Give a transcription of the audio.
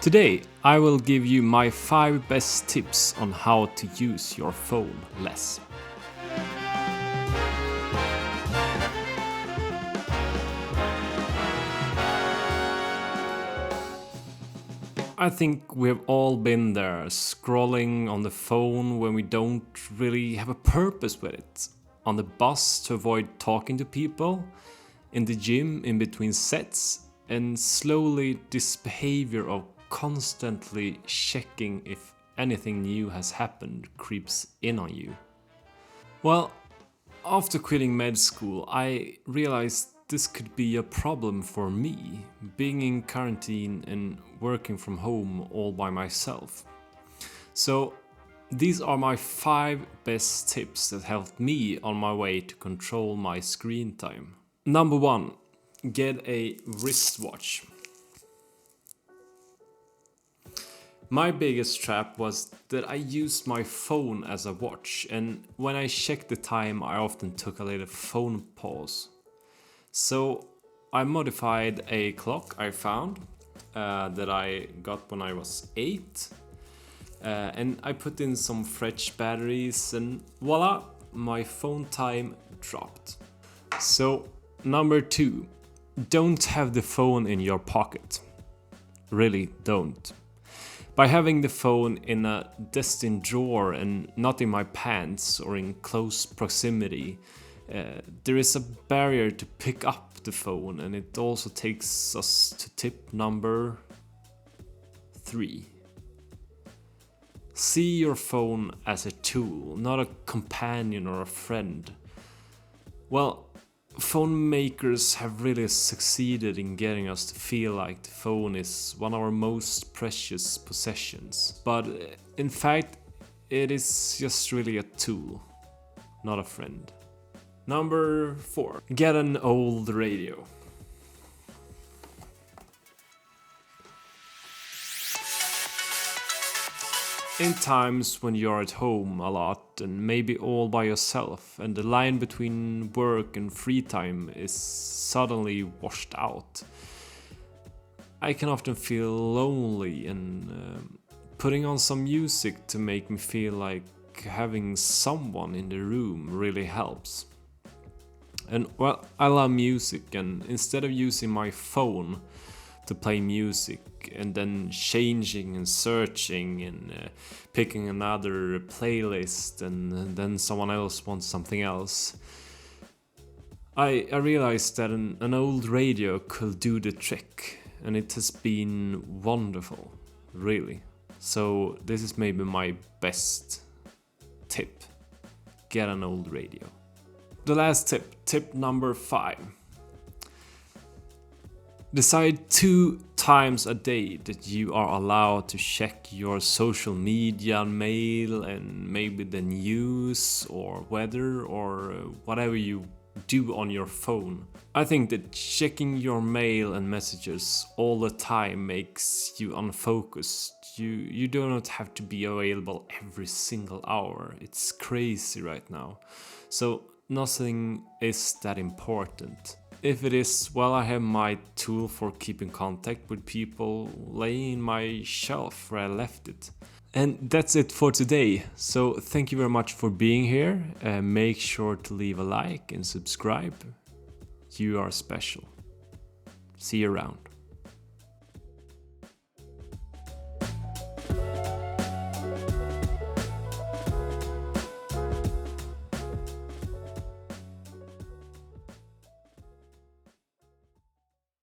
Today, I will give you my 5 best tips on how to use your phone less. I think we've all been there, scrolling on the phone when we don't really have a purpose with it. On the bus to avoid talking to people, in the gym in between sets, and slowly this behavior of constantly checking if anything new has happened creeps in on you. Well, after quitting med school, I realized this could be a problem for me, being in quarantine and working from home all by myself. So, these are my 5 best tips that helped me on my way to control my screen time. Number 1, get a wristwatch. My biggest trap was that I used my phone as a watch, and when I checked the time, I often took a little phone pause. So I modified a clock I found that I got when I was 8, and I put in some fresh batteries, and voila, my phone time dropped. So, number 2, don't have the phone in your pocket. Really don't. By having the phone in a destined drawer and not in my pants or in close proximity, there is a barrier to pick up the phone, and it also takes us to tip number 3. See your phone as a tool, not a companion or a friend. Well, phone makers have really succeeded in getting us to feel like the phone is one of our most precious possessions. But in fact, it is just really a tool, not a friend. Number 4, get an old radio. In times when you're at home a lot and maybe all by yourself, and the line between work and free time is suddenly washed out, I can often feel lonely, and putting on some music to make me feel like having someone in the room really helps. And well, I love music, and instead of using my phone to play music and then changing and searching and picking another playlist, and then someone else wants something else, I realized that an old radio could do the trick, and it has been wonderful, really. So this is maybe my best tip: get an old radio. The last tip number 5. Decide 2 times a day that you are allowed to check your social media, mail, and maybe the news or weather or whatever you do on your phone. I think that checking your mail and messages all the time makes you unfocused. You do not have to be available every single hour. It's crazy right now. So nothing is that important. If it is, well, I have my tool for keeping contact with people laying in my shelf where I left it. And that's it for today. So thank you very much for being here. Make sure to leave a like and subscribe. You are special. See you around.